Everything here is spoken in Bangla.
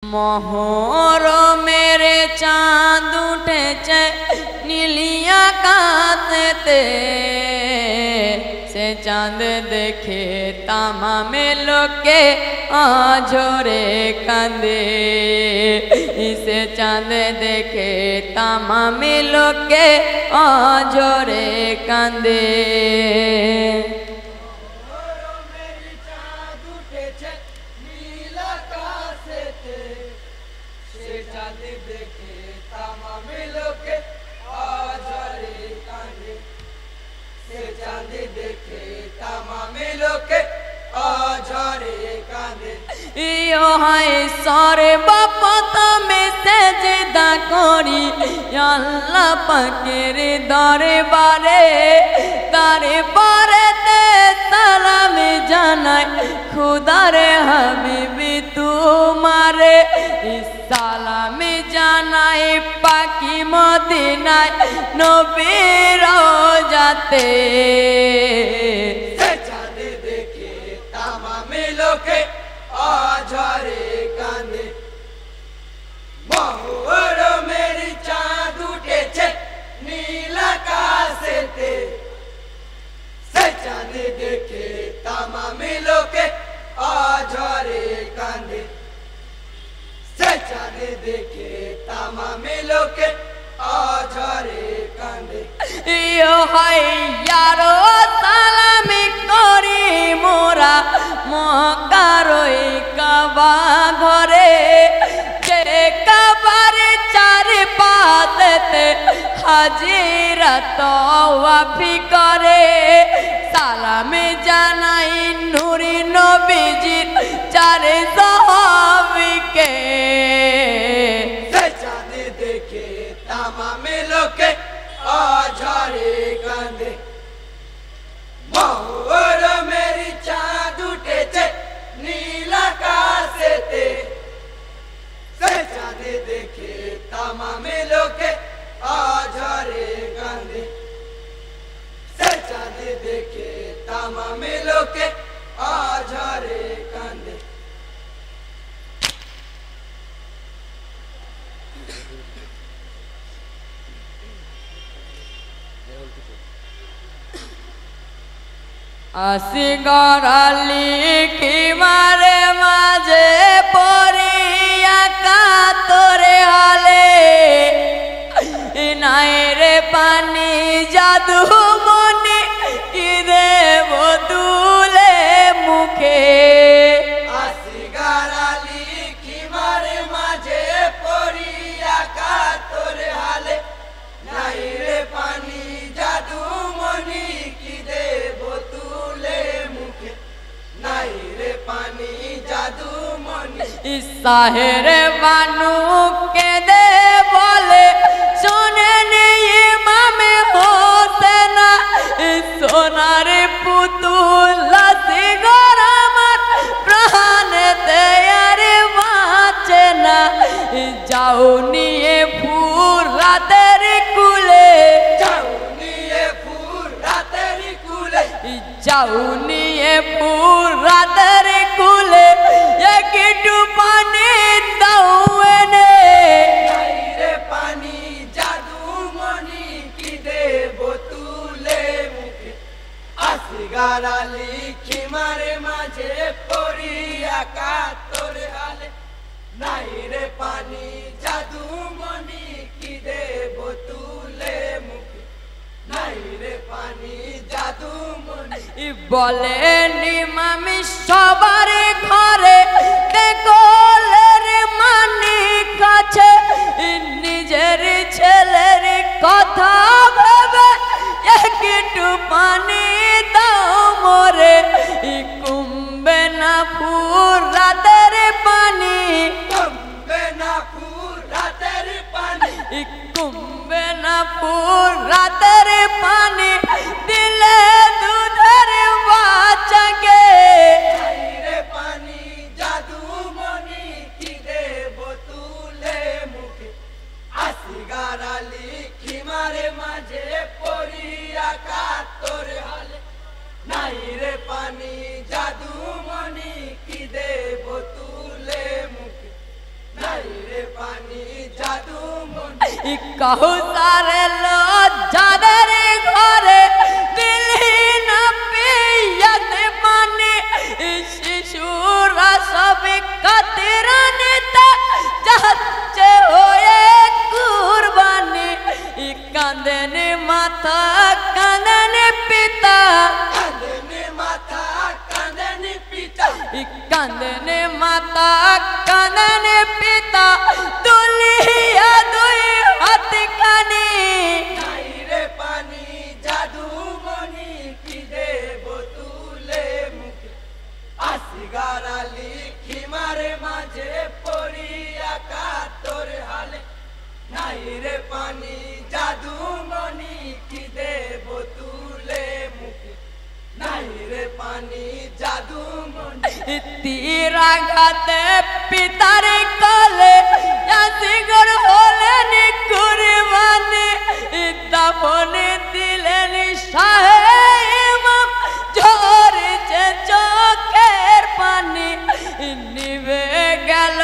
মহরমের চাঁদ উঠেছে নীলিয়া কাঁদতে, সে চাঁদ দেখে তামামে লোকে আঝরে কাঁদে। সে চাঁদ দেখে তামামে লোকে আঝরে কাঁদে। সর্বপ্রথমে সেজদা করি আল্লাহ পাকের দরবারে, তারপরেতে সালাম জানাই খুদার হাবিবি তোমারে। সালাম জানাই পাকি মদিনায় নবীর রওজাতে। আঝরে কাঁদে, মহরমের চাঁদ উঠেছে নীল আকাশেতে, সে চাঁদ দেখে তামামে লোকে আঝরে কাঁদে। সে চাঁদ দেখে তামামে লোকে আঝরে কাঁদে। ইয়ো হাই ইয়ারো সালামি করি মোরা মক্কার ওই কাবা ঘরে, যে কাবার চারপাশেতে হাজিরা তাওয়াফি করে। সালাম জানাই নূরি নবীজির চার সাহাবীকে। সে চাঁদ দেখে তামামে লোকে আঝরে কাঁদে, মহরমের চাঁদ উঠেছে নীল আকাশেতে, সে চাঁদ দেখে তামামে লোকে আঝরে কাঁদে। সে চাঁদ দেখে তামামে লোকে আঝরে কাঁদে। আসগর লিখি মারে মাঝে পড়িয়া কাতরে হালে, নাই রে পানি জাদু মনি কি দেব তুলে মুখে। আসগর লিখি মারে মাঝে পড়িয়া কাতরে হালে, নাই রে পানি জাদু মনি কি দেব তুলে মুখে। নাই রে পানি জাদু মনি। ইসাহের বানু কেঁদে বলে শোনেন ইমামে হোসেন, সোনার পুতুল আসগর আমার প্রাণেতে আর বাঁচে না। যাও নিয়ে ফুরাতের কুলে, যাও নিয়ে ফুরাতের কুলে, যাও নিয়ে ফুরাতের কুলে একটু পানি দাও এনে। নাই রে পানি জাদু মনি কি দেব তুলে মুখে। আসগর লিখি মারে মাঝে পড়িয়া কাতরে হালে, নাই রে পানি জাদু মনি কি দেব তুলে মুখে। নাই রে পানি জাদু মনি। বলেন ইমামি সবার ঘরে দেখলের মানিক আছে, নিজের ছেলের কথা ভেবে একটু পানি দাও মোরে। কুম্বে না ফুরাতের পানি, কমবে না ফুরাতের পানি, কুম্বে না ফুরাতের পানি দিলে দুধের বাচ্চাকে। নাই রে পানি জাদু মনি কাউসার এলো যাদের ঘরে দিলি না পিয়াতে পানি শিশুরা সব কাতেরা নেতা যাচ্ছে হয়ে কুরবানি কাঁদেন মাথা কাঁদেন পিতা কাঁদেন মাথা কাঁদেন পিতা কাঁদেন মাতা কাঁদেন পিতা তুলিয়া দুই হাত কানে নাই রে পানি জাদু মনি কি দেব তুলে মুখে আসিগার আলী খিমারে মাঝে পড়িয়া কাতর হালে নাই রে পানি জাদু মনি কি দেব তুলে মুখে নাই রে পানি জাদু মনি তীরাঘাতে পিতার কলে আসিগর হলেন কুরবানি দাফন দিলেন শাহে ইমাম ঝরেছে চোখের পানি নিভে গেল